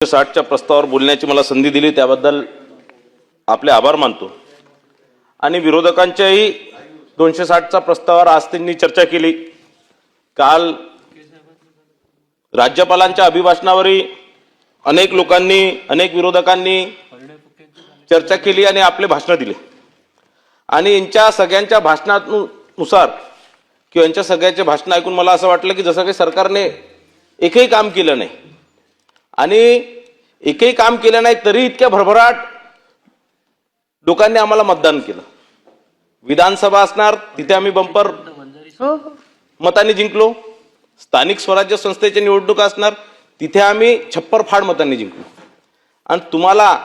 260च्या प्रस्तावावर बोलण्याची मला संधी दिली त्याबद्दल आपले आभार मानतो। आणि विरोधकांच्याही 260च्या प्रस्तावावर आज त्यांनी चर्चा केली। काल राज्यपालांच्या अभिभाषणावरही अनेक लोकांनी अनेक विरोधकांनी चर्चा केली आणि आपले भाषण दिले। आणि यांच्या सगळ्यांच्या भाषणानुसार किंवा यांच्या सगळ्यांचे भाषण ऐकून मला असं वाटलं की जसं काही सरकारने एकही काम केलं नाही आणि एकही काम केलं नाही तरी इतक्या भरभराट लोकांनी आम्हाला मतदान केलं। विधानसभा असणार तिथे आम्ही बंपर मतांनी जिंकलो। स्थानिक स्वराज्य संस्थेच्या निवडणुका असणार तिथे आम्ही छप्पर फाड मतांनी जिंकलो। आणि तुम्हाला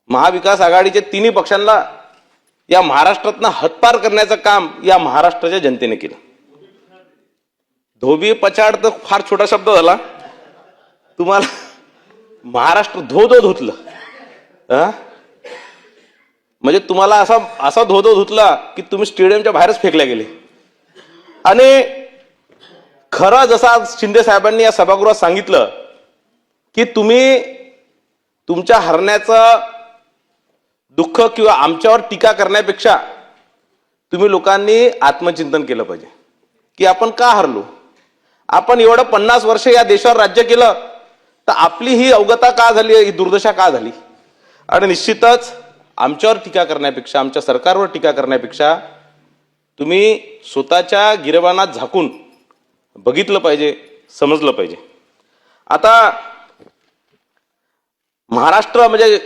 महाविकास आघाडीच्या तिन्ही पक्षांना या महाराष्ट्रातनं हतपार करण्याचं काम या महाराष्ट्राच्या जनतेने केलं। धोबी पछाड तर फार छोटा शब्द झाला। तुम्हाला महाराष्ट्र धो धुतलं म्हणजे तुम्हाला असा धो धुतला की तुम्ही स्टेडियमच्या बाहेरच फेकले गेले। आणि खरं जसं आज शिंदे साहेबांनी या सभागृहात सांगितलं की तुम्ही तुमच्या हरण्याचं दुःख किंवा आमच्यावर टीका करण्यापेक्षा तुम्ही लोकांनी आत्मचिंतन केलं पाहिजे की आपण का हरलो। आपण एवढं 50 वर्ष या देशावर राज्य केलं तर आपली ही अवगता का झाली, ही दुर्दशा का झाली। आणि निश्चितच आमच्यावर टीका करण्यापेक्षा आमच्या सरकारवर टीका करण्यापेक्षा तुम्ही स्वतःच्या गिरेबानात झाकून बघितलं पाहिजे, समजलं पाहिजे। आता महाराष्ट्र म्हणजे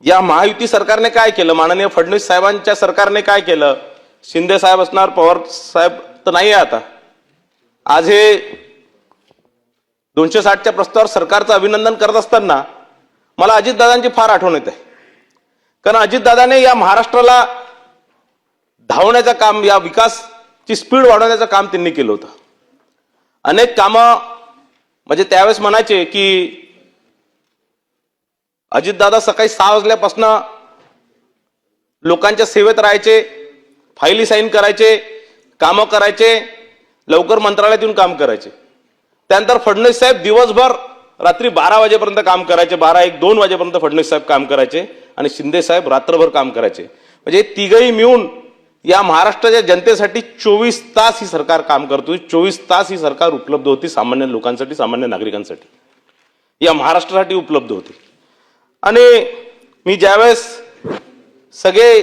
या महायुती सरकारने काय केलं, माननीय फडणवीस साहेबांच्या सरकारने काय केलं, शिंदे साहेब असणार पवार साहेब तर नाही आहे आता। आज हे 260च्या प्रस्तावावर सरकारचं अभिनंदन करत असताना मला अजितदादांची फार आठवण येते। कारण अजितदादाने या महाराष्ट्राला धावण्याचं काम, या विकासची स्पीड वाढवण्याचं काम त्यांनी केलं होतं। अनेक कामं म्हणजे त्यावेळेस म्हणायचे की अजितदादा सकाळी 6 वाजल्यापासून लोकांच्या सेवेत राहायचे, फाईली साईन करायचे, कामं करायचे, लवकर मंत्रालयात येऊन काम करायचे। त्यानंतर फडणवीस साहेब दिवसभर रात्री 12 वाजेपर्यंत काम करायचे, 12, 1, 2 वाजेपर्यंत फडणवीस साहेब काम करायचे आणि शिंदे साहेब रात्रभर काम करायचे। म्हणजे तिघही मिळून या महाराष्ट्राच्या जनतेसाठी 24 तास ही सरकार काम करत होती। 24 तास ही सरकार उपलब्ध होती सामान्य लोकांसाठी, सामान्य नागरिकांसाठी, या महाराष्ट्रासाठी उपलब्ध होती। आणि मी ज्यावेळेस सगळे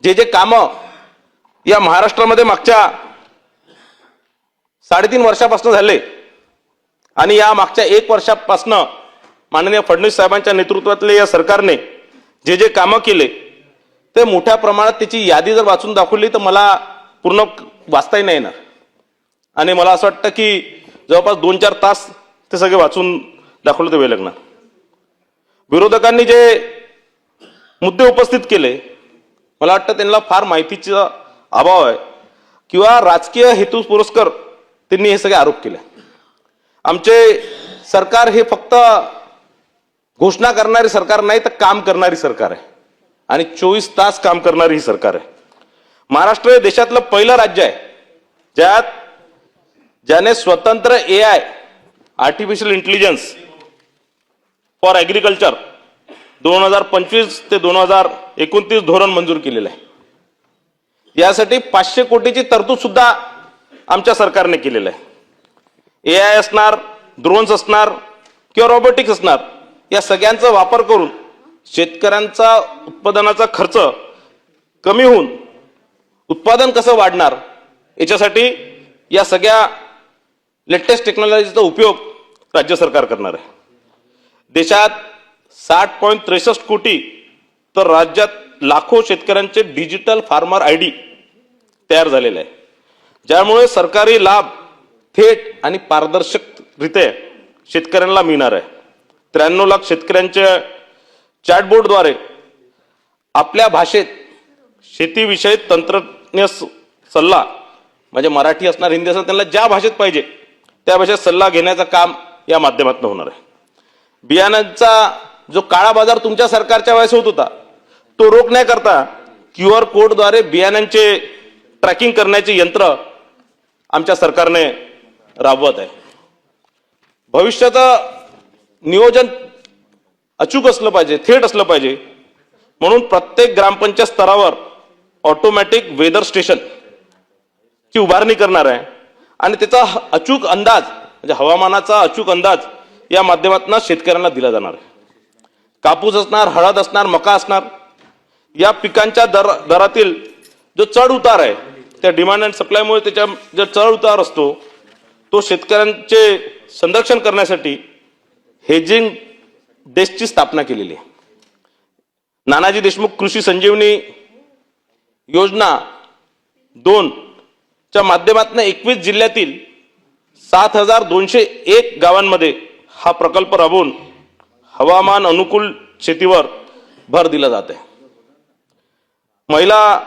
जे कामं या महाराष्ट्रामध्ये मागच्या 3.5 वर्षापासून झाले आणि या मागच्या 1 वर्षापासून माननीय फडणवीस साहेबांच्या नेतृत्वातले या सरकारने जे कामं केले ते मोठ्या प्रमाणात त्याची यादी जर वाचून दाखवली तर मला पूर्ण वाचताही नाही येणार। आणि मला असं वाटतं की जवळपास 2-4 तास ते सगळे वाचून दाखवले तर वेळ लागणार। विरोधकांनी जे मुद्दे उपस्थित केले मला वाटतं त्यांना फार माहितीचा अभाव आहे किंवा राजकीय हेतू पुरस्कर त्यांनी हे सगळे आरोप केले। आमचे सरकार हे फक्त घोषणा करणारी सरकार नाही तर काम करणारी सरकार आहे आणि 24 तास काम करणारी ही सरकार आहे। महाराष्ट्र हे देशातलं पहिलं राज्य आहे ज्याने स्वतंत्र AI artificial intelligence for agriculture 2025 ते 2029 धोरण मंजूर केलेलं आहे। यासाठी 500 कोटीची तरतूद सुद्धा आमच्या सरकारने केलेलं आहे। AI असणार, ड्रोन्स असणार किंवा रोबोटिक्स असणार, या सगळ्यांचा वापर करून शेतकऱ्यांचा उत्पादनाचा खर्च कमी होऊन उत्पादन कसं वाढणार याच्यासाठी या सगळ्या लेटेस्ट टेक्नॉलॉजीचा उपयोग राज्य सरकार करणार आहे। देशात 60.63 कोटी तर राज्यात लाखो शेतकऱ्यांचे डिजिटल फार्मर ID तयार झालेले आहे, ज्यामुळे सरकारी लाभ थेट आणि पारदर्शकरित्या शेतकऱ्यांना मिळणार आहे। 93 लाख शेतकऱ्यांच्या चॅटबोर्डद्वारे आपल्या भाषेत शेतीविषयी तंत्रज्ञ सल्ला, म्हणजे मराठी असणार, हिंदी असणार, त्यांना ज्या भाषेत पाहिजे त्या भाषेत सल्ला घेण्याचं काम या माध्यमातून होणार आहे। बियाण्यांचा जो काळा बाजार तुमच्या सरकारच्या वेळेस होत होता तो रोखण्याकरता QR कोडद्वारे बियाण्यांचे ट्रॅकिंग करण्याचे यंत्र आमच्या सरकारने राबवत आहे। भविष्याचं नियोजन अचूक असलं पाहिजे, थेट असलं पाहिजे. म्हणून प्रत्येक ग्रामपंचायत स्तरावर ऑटोमॅटिक वेदर स्टेशन ची उभारणी करणार आहे आणि त्याचा अचूक अंदाज म्हणजे हवामानाचा अचूक अंदाज या माध्यमातून शेतकऱ्यांना दिला जाणार आहे. कापूस असणार, हळद असणार, मका असणार, या पिकांच्या दरातील जो चढ उतार आहे त्या डिमांड अँड सप्लायमुळे त्याच्या जो चढ उतार असतो तो शेतकऱ्यांचे संरक्षण करण्यासाठी हेजिंग डेस्कची स्थापना केलेली आहे. नानाजी देशमुख कृषी संजीवनी योजना 2 च्या माध्यमातून 21 जिल्ह्यातील 7201 गावांमध्ये हा प्रकल्प राबवून हवामान अनुकूल शेतीवर भर दिला जात आहे. महिला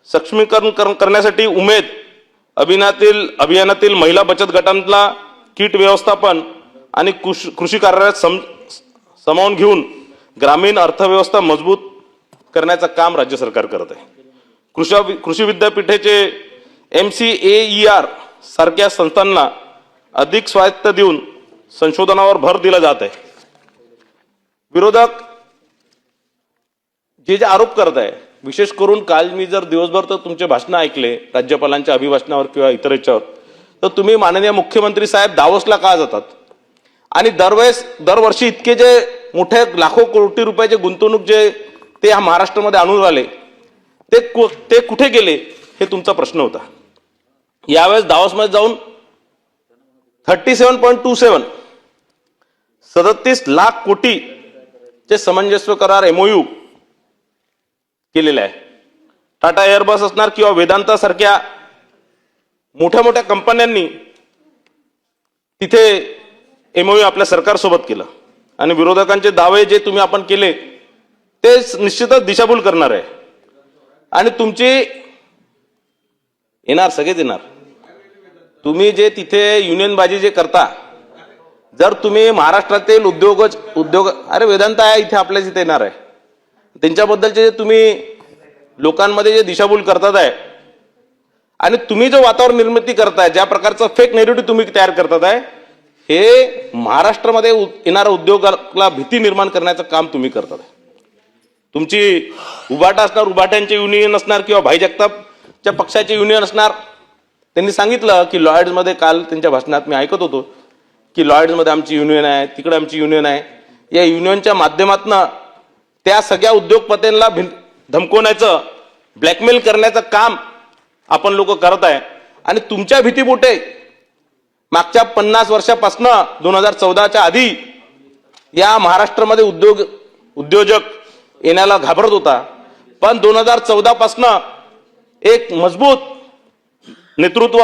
सक्षमीकरण करण्यासाठी उमेद अभियानातील महिला बचत गटांना कीट व्यवस्थापन आणि कृषी कार्यालयात सामावून घेऊन ग्रामीण अर्थव्यवस्था मजबूत करण्याचं काम राज्य सरकार करत आहे. कृषी विद्यापीठेचे MCAER सारख्या संस्थांना अधिक स्वायत्त देऊन संशोधनावर भर दिला जात आहे. विरोधक जे आरोप करत आहे, विशेष करून काल मी जर दिवसभर तर तुमचे भाषण ऐकले राज्यपालांच्या अभिभाषणावर किंवा इतर याच्यावर, तर तुम्ही माननीय मुख्यमंत्री साहेब दावोसला का जातात आणि दरवर्षी इतके जे मोठे लाखो कोटी रुपयाचे गुंतवणूक जे ते या महाराष्ट्रामध्ये आणून राहिले ते कुठे गेले हे तुमचा प्रश्न होता. यावेळेस दावोसमध्ये जाऊन 37.27 37 लाख कोटीचे सामंजस्य करार MOU केलेले आहे. टाटा एअरबस असणार किंवा वेदांता सारख्या मोठ्या मोठ्या कंपन्यांनी तिथे MOU आपल्या सरकारसोबत केलं आणि विरोधकांचे दावे जे तुम्ही आपण केले ते निश्चितच दिशाभूल करणार आहे आणि तुमची येणार, सगळेच येणार. तुम्ही जे तिथे युनियनबाजी जे करता, जर तुम्ही महाराष्ट्रातील उद्योग अरे वेदांता आहे इथे आपल्याच इथे येणार आहे, त्यांच्याबद्दलचे जे तुम्ही लोकांमध्ये जे दिशाभूल करतात आहे आणि तुम्ही जो वातावरण निर्मिती करताय, ज्या प्रकारचा फेक नेरेटिव्ह तुम्ही तयार करतात आहे, हे महाराष्ट्रामध्ये येणाऱ्या उद्योगाला भीती निर्माण करण्याचं काम तुम्ही करतात आहे. तुमची उभाटा असणार, उभाट्यांचे युनियन असणार किंवा भाई जगतापच्या पक्षाचे युनियन असणार. त्यांनी सांगितलं की लॉयड्समध्ये, काल त्यांच्या भाषणात मी ऐकत होतो की लॉयड्समध्ये आमची युनियन आहे, तिकडे आमची युनियन आहे. या युनियनच्या माध्यमातून त्या सगळ्या उद्योगपत्यांना धमकवण्याचं, ब्लॅकमेल करण्याचं काम आपण लोक करत आहे आणि तुमच्या भीतीपोटे मागच्या 50 वर्षापासून 2014च्या आधी या महाराष्ट्रामध्ये उद्योजक येण्याला घाबरत होता, पण 2014 पासून एक मजबूत नेतृत्व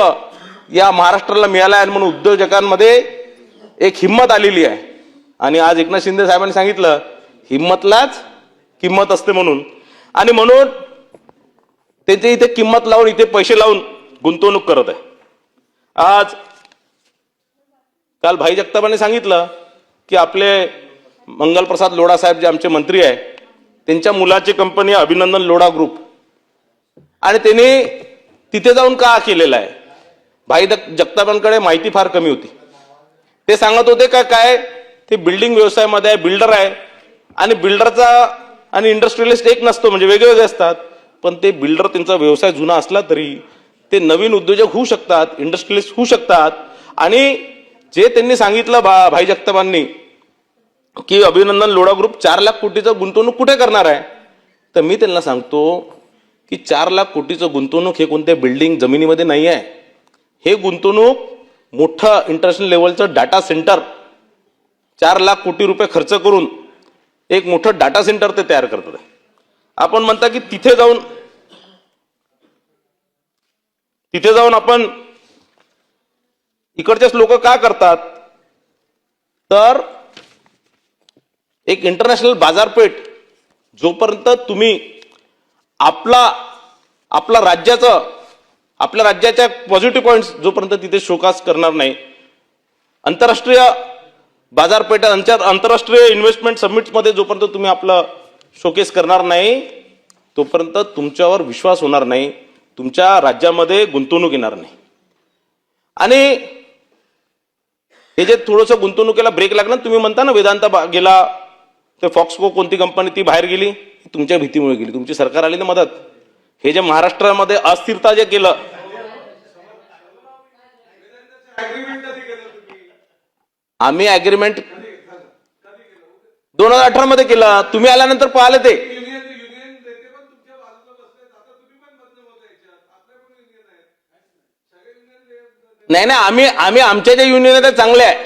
या महाराष्ट्राला मिळालं आहे म्हणून उद्योजकांमध्ये एक हिंमत आलेली आहे. आणि आज एकनाथ शिंदे साहेबांनी सांगितलं हिंमतलाच किंमत असते म्हणून, आणि म्हणून त्याचे इथे किंमत लावून इथे पैसे लावून गुंतवणूक करत आहे. आज काल भाई जगतापांनी सांगितलं की आपले मंगलप्रसाद लोढा साहेब जे आमचे मंत्री आहे त्यांच्या मुलाची कंपनी अभिनंदन लोढा ग्रुप, आणि त्यांनी तिथे जाऊन का केलेलं आहे. भाई जगतापांकडे माहिती फार कमी होती. ते सांगत होते काय ते बिल्डिंग व्यवसायामध्ये आहे, बिल्डर आहे, आणि बिल्डरचा आणि इंडस्ट्रियलिस्ट एक नसतो, म्हणजे वेगवेगळे असतात. पण ते बिल्डर त्यांचा व्यवसाय जुना असला तरी ते नवीन उद्योजक होऊ शकतात, इंडस्ट्रियलिस्ट होऊ शकतात. आणि जे त्यांनी सांगितलं भाई जगतापांनी की अभिनंदन लोढा ग्रुप 4 लाख कोटीचं गुंतवणूक कुठे करणार आहे, तर मी त्यांना सांगतो की 4 लाख कोटीचं गुंतवणूक हे कोणत्या बिल्डिंग जमिनीमध्ये नाही आहे. हे गुंतवणूक मोठं इंटरनॅशनल लेवलचं डाटा सेंटर 4 लाख कोटी रुपये खर्च करून एक मोठं डाटा सेंटर ते तयार करतात. आपण म्हणता की तिथे जाऊन आपण इकडचेच लोक का करतात, तर एक इंटरनॅशनल बाजारपेठ जोपर्यंत तुम्ही आपल्या राज्याच्या पॉझिटिव्ह पॉइंट्स जोपर्यंत तिथे शोकास करणार नाही, आंतरराष्ट्रीय बाजारपेठ, आंतरराष्ट्रीय इन्व्हेस्टमेंट समिट्समध्ये जोपर्यंत तुम्ही आपलं शोकेस करणार नाही तोपर्यंत तुमच्यावर विश्वास होणार नाही, तुमच्या राज्यामध्ये गुंतवणूक येणार नाही. आणि हे जे थोडंसं गुंतवणुकीला ब्रेक लागणार, तुम्ही म्हणता ना वेदांता गेला, ते फॉक्सको कोणती कंपनी ती बाहेर गेली, तुमच्या भीतीमुळे गेली, तुमची सरकार आली ना मदत. हे जे महाराष्ट्रामध्ये अस्थिरता जे केलं, आम्ही अग्रीमेंट 2018 मध्ये केलं, तुम्ही आल्यानंतर पाहिले ते. नाही नाही, आम्ही आमच्या जे युनियन आहे ते चांगले आहे.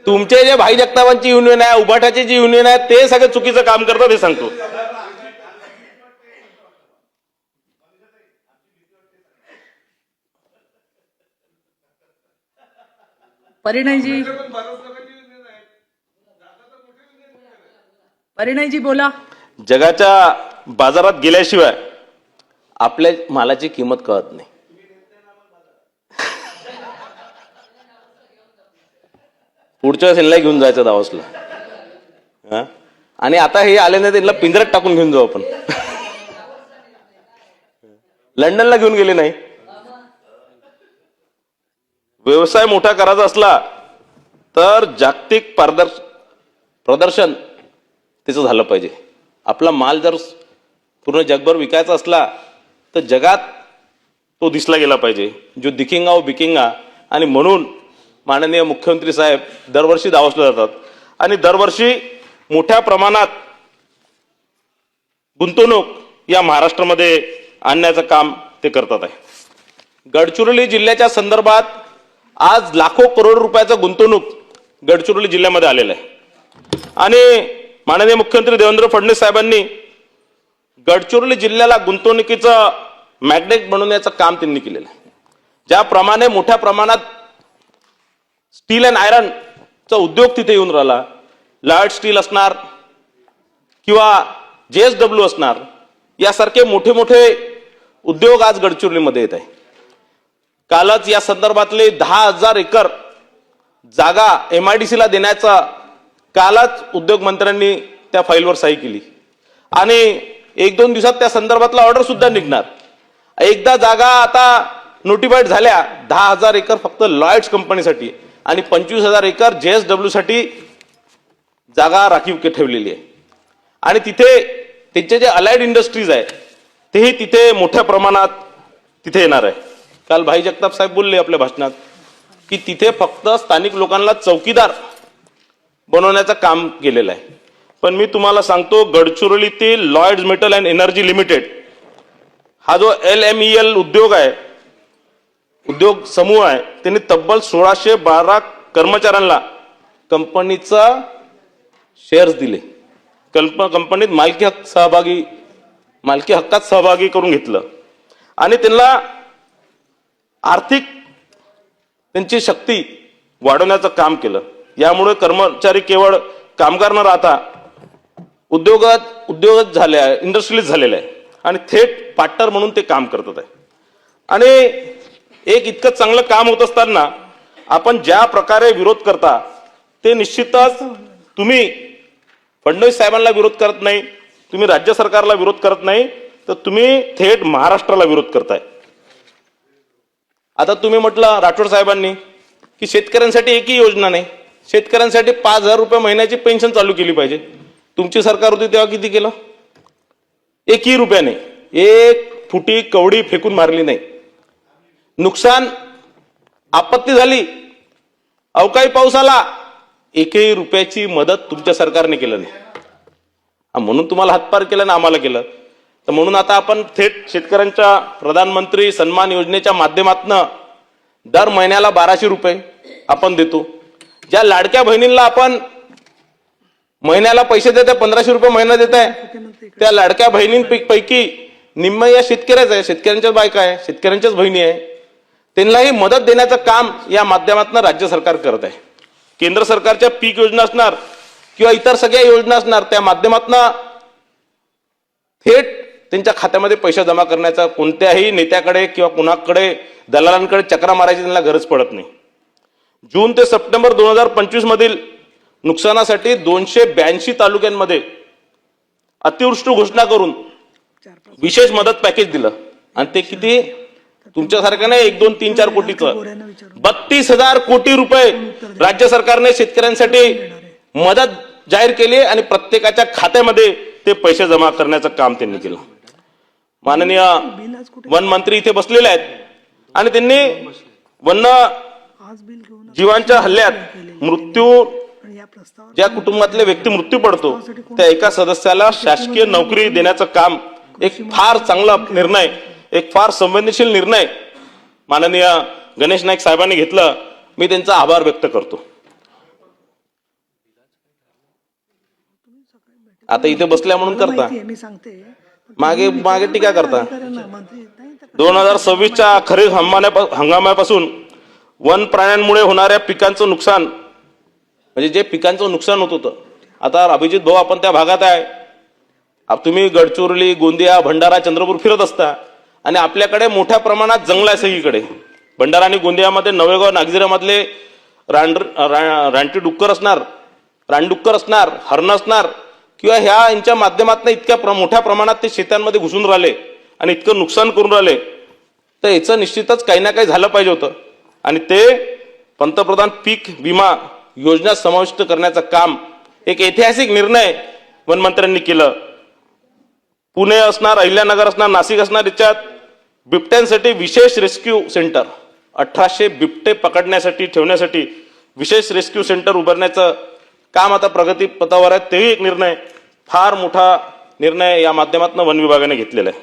तुमचे जे भाई जगतापांची युनियन आहे, उभाटाची जी युनियन आहे, ते सगळे चुकीचं काम करतात हे सांगतो. परिणयजी बोला. जगाच्या बाजारात गेल्याशिवाय आपल्या मालाची किंमत कळत नाही. पुढच्या सेनला घेऊन जायचं दावसला, आणि आता हे आले नाही, त्यांना पिंजऱ्यात टाकून घेऊन जाऊ आपण. लंडनला घेऊन गेले नाही. व्यवसाय मोठा करायचा असला तर जागतिक प्रदर्शन त्याचं झालं पाहिजे. आपला माल जर पूर्ण जगभर विकायचा असला तर जगात तो दिसला गेला पाहिजे. जो दिखेंगा वो बिकेंगा. आणि म्हणून माननीय मुख्यमंत्री साहेब दरवर्षी दावोसला जातात आणि दरवर्षी मोठ्या प्रमाणात गुंतवणूक या महाराष्ट्रामध्ये आणण्याचं काम ते करतात आहे. गडचिरोली जिल्ह्याच्या संदर्भात आज लाखो करोड रुपयाचं गुंतवणूक गडचिरोली जिल्ह्यामध्ये आलेलं आहे. आणि माननीय मुख्यमंत्री देवेंद्र फडणवीस साहेबांनी गडचिरोली जिल्ह्याला गुंतवणुकीचं मॅग्नेट बनवण्याचं काम त्यांनी केलेलं आहे. ज्याप्रमाणे मोठ्या प्रमाणात स्टील अँड आयरनचा उद्योग तिथे येऊन राहिला, लॉयड स्टील असणार किंवा JSW असणार, यासारखे मोठे मोठे उद्योग आज गडचिरोलीमध्ये येत आहे. कालच या संदर्भातले 10,000 एकर जागा MIDCला देण्याचा कालच उद्योग मंत्र्यांनी त्या फाईलवर सही केली आणि 1-2 दिवसात त्या संदर्भातला ऑर्डर सुद्धा निघणार. एकदा जागा आता नोटिफाईड झाल्या 10,000 एकर फक्त लॉयड्स कंपनीसाठी आणि 25,000 एकर JSW साठी जागा राखीव ठेवलेली आहे. आणि तिथे त्यांचे जे अलाइड इंडस्ट्रीज आहे तेही तिथे मोठ्या प्रमाणात तिथे येणार आहे. काल भाई जगताप साहेब बोलले आपल्या भाषणात की तिथे फक्त स्थानिक लोकांना चौकीदार बनवण्याचं काम केलेलं आहे. पण मी तुम्हाला सांगतो, गडचिरोलीतील Lloyds metal and energy limited हा जो LMEL उद्योग आहे, उद्योग समूह आहे, त्यांनी तब्बल 1612 कर्मचाऱ्यांना कंपनीचा शेअर्स दिले. कंपनीत मालकी हक्कात सहभागी करून घेतलं आणि त्यांना आर्थिक त्यांची शक्ती वाढवण्याचं काम केलं. यामुळे कर्मचारी केवळ कामगार न राहता उद्योगच झाले आहे, इंडस्ट्रियलिस्ट झालेले आहे आणि थेट पार्टनर म्हणून ते काम करतात आहे. आणि एक इतकं चांगलं काम होत असताना आपण ज्या प्रकारे विरोध करता ते निश्चितच तुम्ही फडणवीस साहेबांना विरोध करत नाही, तुम्ही राज्य सरकारला विरोध करत नाही, तर तुम्ही थेट महाराष्ट्राला विरोध करताय. आता तुम्ही म्हटलं राठोड साहेबांनी की शेतकऱ्यांसाठी एकही योजना नाही, शेतकऱ्यांसाठी 5,000 रुपये महिन्याची पेन्शन चालू केली पाहिजे. तुमची सरकार होती तेव्हा किती केलं? एकही रुपयाने एक फुटी कवडी फेकून मारली नाही. नुकसान आपत्ती झाली, अवकाळी पाऊस आला, एकही रुपयाची मदत तुमच्या सरकारने केलं नाही. म्हणून तुम्हाला हातपार केलं ना आम्हाला केलं. तर म्हणून आता आपण थेट शेतकऱ्यांच्या प्रधानमंत्री सन्मान योजनेच्या माध्यमातून दर महिन्याला 1200 रुपये आपण देतो. ज्या लाडक्या बहिणींना आपण महिन्याला पैसे देत आहे, 1500 रुपये महिना देत आहे, त्या लाडक्या बहिणींपैकी निम्म या शेतकऱ्याच आहे, शेतकऱ्यांच्याच बायका आहे, शेतकऱ्यांच्याच बहिणी आहे. त्यांनाही मदत देण्याचं काम या माध्यमातून राज्य सरकार करत आहे. केंद्र सरकारच्या पीक योजना असणार किंवा इतर सगळ्या योजना असणार, त्या माध्यमातून थेट त्यांच्या खात्यामध्ये पैसे जमा करण्याचा कोणत्याही नेत्याकडे किंवा कुणाकडे दलालांकडे चक्रा मारायची त्यांना गरज पडत नाही. जून ते सप्टेंबर 2025 मधील नुकसानासाठी 282 तालुक्यांमध्ये अतिवृष्टी घोषणा करून विशेष मदत पॅकेज दिलं आणि ते किती तुमच्यासारखं नाही 1, 2, 3, 4 कोटीचं 32,000 कोटी रुपये राज्य सरकारने शेतकऱ्यांसाठी मदत जाहीर केली आणि प्रत्येकाच्या खात्यामध्ये ते पैसे जमा करण्याचं काम त्यांनी केलं. माननीय वन मंत्री इथे बसलेले आहेत आणि त्यांनी वन्य जीवांच्या हल्ल्यात मृत्यू ज्या कुटुंबातले व्यक्ती मृत्यू पडतो त्या एका सदस्याला शासकीय नोकरी देण्याचं काम एक फार चांगला निर्णय, एक फार संवेदनशील निर्णय माननीय गणेश नाईक साहेबांनी घेतलं. मी त्यांचा आभार व्यक्त करतो. आता इथे बसल्या म्हणून करता, मागे मागे टीका करता. 2026च्या खरीप हंगामापासून वन प्राण्यांमुळे होणाऱ्या पिकांचं नुकसान, म्हणजे जे पिकांचं नुकसान होत होतं, आता अभिजित भाऊ आपण त्या भागात आहे, तुम्ही गडचिरोली, गोंदिया, भंडारा, चंद्रपूर फिरत असता आणि आपल्याकडे मोठ्या प्रमाणात जंगल आहे सगळीकडे. भंडारा आणि गोंदियामध्ये नवेगाव नागझिरामधले रानटी डुक्कर असणार, रानडुक्कर असणार, हरण असणार किंवा यांच्या माध्यमातून इतक्या मोठ्या प्रमाणात ते शेतांमध्ये घुसून राहिले आणि इतकं नुकसान करून राहिले, तर याचं निश्चितच काही ना काही झालं पाहिजे होतं. आणि ते पंतप्रधान पीक विमा योजना समाविष्ट करण्याचं काम एक ऐतिहासिक निर्णय वनमंत्र्यांनी केलं. पुणे असणार, अहिल्यानगर असणार, नाशिक असणार, याच्यात बिबट्यांसाठी विशेष रेस्क्यू सेंटर, 1800 बिबटे पकडण्यासाठी ठेवण्यासाठी विशेष रेस्क्यू सेंटर उभारण्याचं काम आता प्रगतीपथावर आहे. तेही एक निर्णय, फार मोठा निर्णय या माध्यमातून वन विभागाने घेतलेला आहे.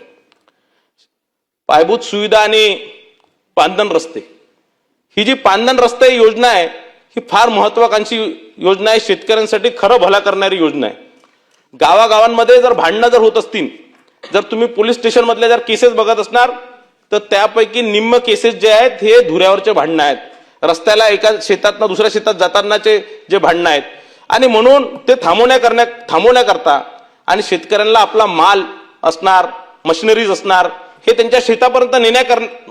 पायाभूत सुविधा आणि पांदन रस्ते, ही जी पांदन रस्ते योजना आहे ही फार महत्वाकांक्षी योजना आहे. शेतकऱ्यांसाठी खरं भला करणारी योजना आहे. गावागावांमध्ये जर भांडणं जर होत असतील, जर तुम्ही पोलीस स्टेशन मधल्या जर केसेस बघत असणार तर त्यापैकी निम्म केसेस जे आहेत हे धुऱ्यावरचे भांडणं आहेत, रस्त्याला एका शेतातनं दुसऱ्या शेतात जातानाचे जे भांडणं आहेत. आणि म्हणून ते थांबवण्याकरता आणि शेतकऱ्यांना आपला माल असणार, मशिनरीज असणार, हे त्यांच्या शेतापर्यंत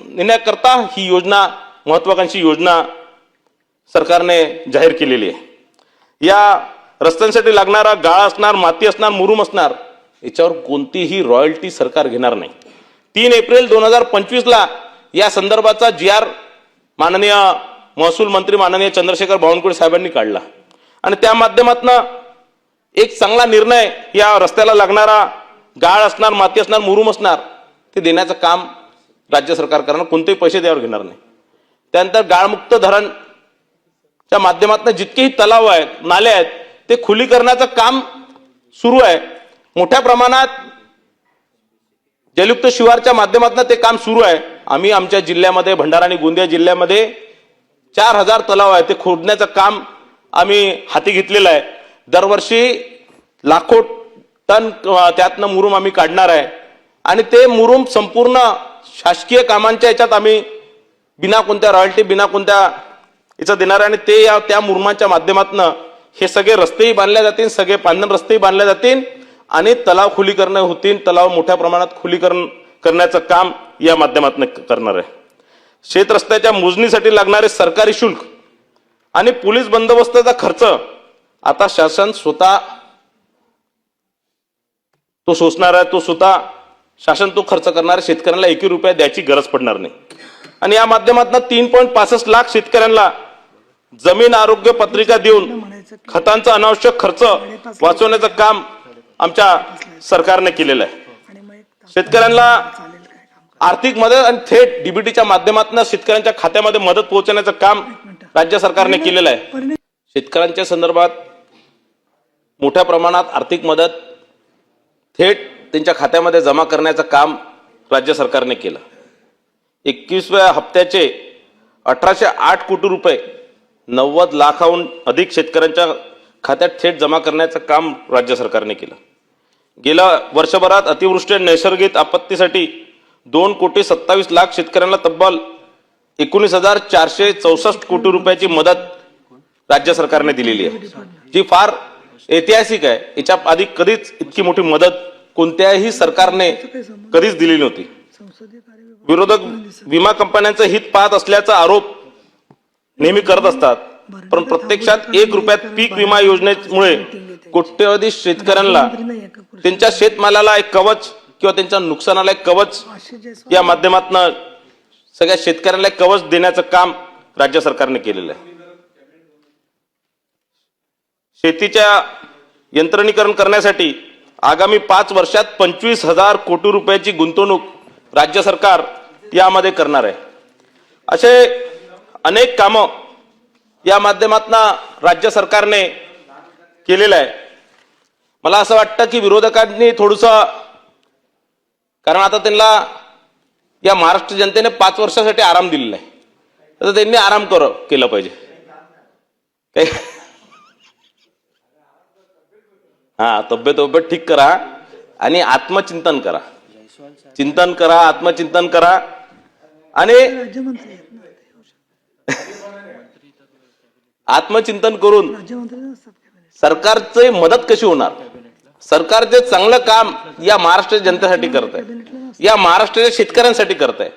नेण्याकरता ही योजना, महत्वाकांक्षी योजना सरकारने जाहीर केलेली आहे. या रस्त्यांसाठी लागणारा गाळ असणार, माती असणार, मुरुम असणार, याच्यावर कोणतीही रॉयल्टी सरकार घेणार नाही. 3 एप्रिल 2025ला या संदर्भाचा GR माननीय महसूल मंत्री माननीय चंद्रशेखर बावनकुळे साहेबांनी काढला आणि त्या माध्यमातून एक चांगला निर्णय, या रस्त्याला लागणारा गाळ असणार, माती असणार, मुरुम असणार, ते देण्याचं काम राज्य सरकार करणार, कोणतेही पैसे त्यावर घेणार नाही. त्यानंतर गाळमुक्त धरणच्या माध्यमातून जितकेही तलाव आहेत, नाले आहेत, ते खुली करण्याचं काम सुरू आहे. मोठ्या प्रमाणात जलयुक्त शिवारच्या माध्यमातून ते काम सुरू आहे. आम्ही आमच्या जिल्ह्यामध्ये, भंडारा आणि गोंदिया जिल्ह्यामध्ये 4000 तलाव आहे, ते खोदण्याचं काम आम्ही हाती घेतलेलं आहे. दरवर्षी लाखो टन त्यातनं मुरुम आम्ही काढणार आहे आणि ते मुरुम संपूर्ण शासकीय कामांच्या याच्यात आम्ही बिना कोणत्या रॉयल्टी, बिना कोणत्या याचं देणार आहे. आणि ते त्या मुरुमांच्या माध्यमातून हे सगळे रस्तेही बांधले जातील, सगळे पांदन रस्तेही बांधले जातील आणि तलाव खुलीकरण होतील. तलाव मोठ्या प्रमाणात खुलीकरण करण्याचं काम या माध्यमातून करणार आहे. शेत रस्त्याच्या मोजणीसाठी लागणारे सरकारी शुल्क आणि पोलीस बंदोबस्ताचा खर्च आता शासन स्वतः तो सोसणार आहे. तो स्वतः शासन तो खर्च करणार. शेतकऱ्यांना 1 रुपया द्यायची गरज पडणार नाही. आणि या माध्यमातून 3.65 लाख शेतकऱ्यांना जमीन आरोग्य पत्रिका देऊन खतांचा अनावश्यक खर्च वाचवण्याचं काम आमच्या सरकारने केलेलं आहे. शेतकऱ्यांना आर्थिक मदत आणि थेट डीबीटीच्या माध्यमातून शेतकऱ्यांच्या खात्यामध्ये मदत पोहोचवण्याचं काम राज्य सरकारने केलेलं आहे. शेतकऱ्यांच्या संदर्भात मोठ्या प्रमाणात आर्थिक मदत थेट त्यांच्या खात्यामध्ये जमा करण्याचं काम राज्य सरकारने केलं. 21व्या हप्त्याचे 1808 कोटी रुपये 90 लाखाहून अधिक शेतकऱ्यांच्या खात्यात थेट जमा करण्याचं काम राज्य सरकारने केलं. गेल्या वर्षभरात अतिवृष्टी आणि नैसर्गिक आपत्तीसाठी 2,27,00,000 शेतकऱ्यांना तब्बल 19,464 कोटी रुपयाची मदत राज्य सरकारने दिलेली आहे, जी फार ऐतिहासिक आहे. याच्या आधी कधीच इतकी मोठी मदत कोणत्याही सरकारने कधीच दिली नव्हती. विरोधक विमा कंपन्यांचं हित पाहत असल्याचा आरोप नेहमी करत असतात, पण प्रत्यक्षात 1 रुपयात पीक विमा योजनेमुळे कोट्यवधी शेतकऱ्यांना त्यांच्या शेतमालाला एक कवच किंवा त्यांच्या नुकसानाला एक कवच या माध्यमातून सगळ्या शेतकऱ्यांना एक कवच देण्याचं काम राज्य सरकारने केलेलं आहे. शेतीच्या यंत्रणीकरण करण्यासाठी आगामी 5 वर्षात 25,000 कोटी रुपयाची गुंतवणूक राज्य सरकार यामध्ये करणार आहे. असे अनेक कामं या माध्यमातून राज्य सरकारने केलेलं आहे. मला असं वाटतं की विरोधकांनी थोडंसं, कारण आता त्यांना या महाराष्ट्र जनतेने 5 वर्षासाठी आराम दिलेला आहे, तर त्यांनी आराम केलं पाहिजे. हा, तब्येत ठीक करा आणि आत्मचिंतन करा, चिंतन करा, आत्मचिंतन करा. आणि आत्मचिंतन करून सरकारची मदत कशी होणार, सरकार जे चांगलं काम या महाराष्ट्र जनतेसाठी करत आहे, या महाराष्ट्राच्या शेतकऱ्यांसाठी करत आहे,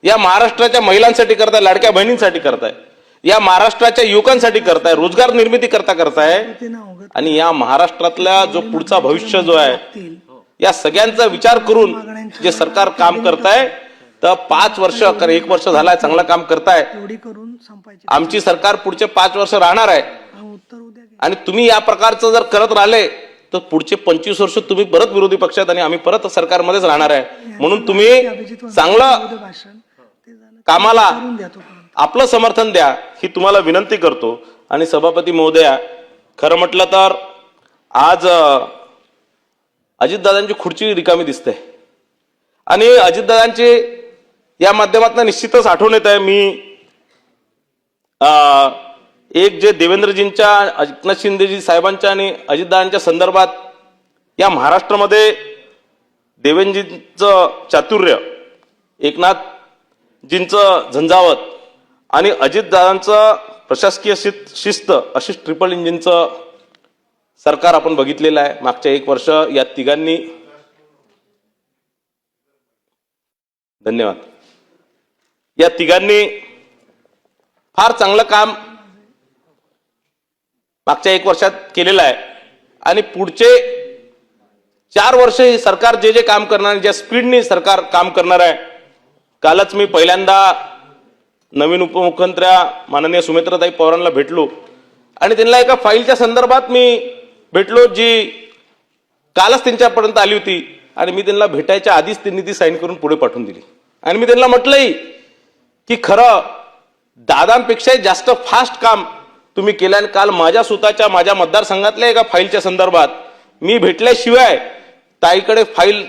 या महाराष्ट्राच्या महिलांसाठी करत आहे, लाडक्या बहिणींसाठी करत आहे, या महाराष्ट्राच्या युवकांसाठी करताय, रोजगार निर्मिती करताय, आणि या महाराष्ट्रातला जो पुढचा भविष्य जो आहे या सगळ्यांचा विचार करून जे सरकार काम करताय, तर 5 वर्ष 1 वर्ष झालाय चांगलं काम करताय. आमची सरकार पुढचे 5 वर्ष राहणार आहे. आणि तुम्ही या प्रकारचं जर करत राहिले तर पुढचे 25 वर्ष तुम्ही परत विरोधी पक्षात आणि आम्ही परत सरकारमध्येच राहणार आहे. म्हणून तुम्ही चांगलं कामाला आपलं समर्थन द्या ही तुम्हाला विनंती करतो. आणि सभापती महोदया, खरं म्हटलं तर आज अजितदादांची खुर्ची रिकामी दिसते आणि अजितदादांची या माध्यमातून निश्चितच आठवण येत आहे. मी एक जे देवेंद्रजींच्या, एकनाथ शिंदेजी साहेबांच्या आणि अजितदादांच्या संदर्भात या महाराष्ट्रामध्ये देवेंद्रजींचं चातुर्य, एकनाथजींचं झंझावत आणि अजितदादांचं प्रशासकीय शिस्त अशी ट्रिपल इंजिनचं सरकार आपण बघितलेलं आहे. मागच्या 1 वर्ष या तिघांनी, धन्यवाद, या तिघांनी फार चांगलं काम मागच्या 1 वर्षात केलेलं आहे. आणि पुढचे 4 वर्ष ही सरकार जे जे काम करणार, ज्या स्पीडने सरकार काम करणार आहे. कालच मी पहिल्यांदा नवीन उपमुख्यमंत्र्या माननीय सुमित्राताई पवारांना भेटलो आणि त्यांना एका फाईलच्या संदर्भात मी भेटलो जी कालच त्यांच्यापर्यंत आली होती. आणि मी त्यांना भेटायच्या आधीच त्यांनी ती साईन करून पुढे पाठवून दिली. आणि मी त्यांना म्हटलंही की खरं दादांपेक्षाही जास्त फास्ट काम तुम्ही केलं. आणि काल माझ्या स्वतःच्या माझ्या मतदारसंघातल्या एका फाईलच्या संदर्भात मी भेटल्याशिवाय ताईकडे फाईल,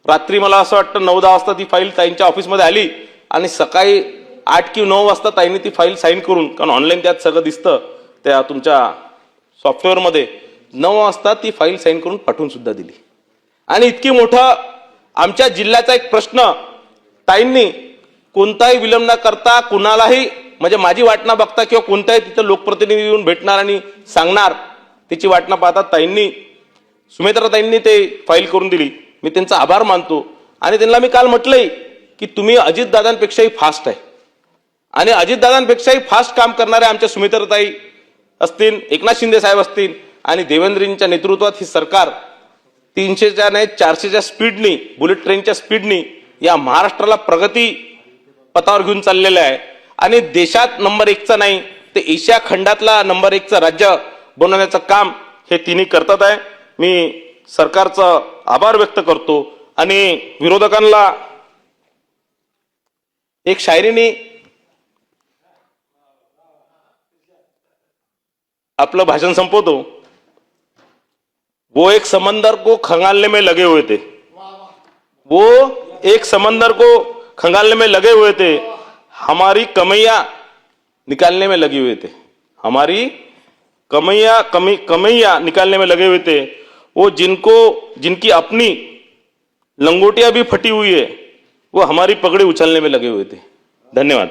रात्री मला असं वाटतं 9-10 वाजता ती फाईल ताईंच्या ऑफिसमध्ये आली आणि सकाळी 8 किंवा 9 वाजता ताईंनी ती फाईल साईन करून, कारण ऑनलाईन त्यात सगळं दिसतं त्या तुमच्या सॉफ्टवेअरमध्ये, 9 वाजता ती फाईल साईन करून पाठवून सुद्धा दिली. आणि इतकी मोठं आमच्या जिल्ह्याचा एक प्रश्न ताईंनी कोणताही विलंब न करता कुणालाही, म्हणजे माझी वाट न बघता किंवा कोणताही तिथं लोकप्रतिनिधी येऊन भेटणार आणि सांगणार त्याची वाट न पाहता ताईंनी, सुमित्राताईंनी ते फाईल करून दिली. मी त्यांचा आभार मानतो. आणि त्यांना मी काल म्हटलंय की तुम्ही अजितदादांपेक्षाही फास्ट आहे आणि अजितदादांपेक्षाही फास्ट काम करणारे आमच्या सुमित्राताई असतील, एकनाथ शिंदे साहेब असतील आणि देवेंद्रजींच्या नेतृत्वात ही सरकार 300च्या नाही 400च्या स्पीडनी, बुलेट ट्रेनच्या स्पीडनी या महाराष्ट्राला प्रगती पथावर घेऊन चाललेलं आहे. आणि देशात नंबर 1चा नाही ते एशिया खंडातला नंबर 1चं राज्य बनवण्याचं काम हे तिन्ही करतात आहे. मी सरकारचा आभार व्यक्त करतो. आणि विरोधकांना एक शायरीने आपलं भाषण संपवतो. वो एक समंदर को खंगालने में लगे हुए थे, वो एक समंदर को खंगालने में लगे हुए थे, हमारी कमैया निकालने में लगे हुए थे, हमारी कमैया निकालने में लगे हुए थे. वो जिनकी अपनी लंगोटियां भी फटी हुई है वो हमारी पगड़ी उछलने में लगे हुए थे. धन्यवाद.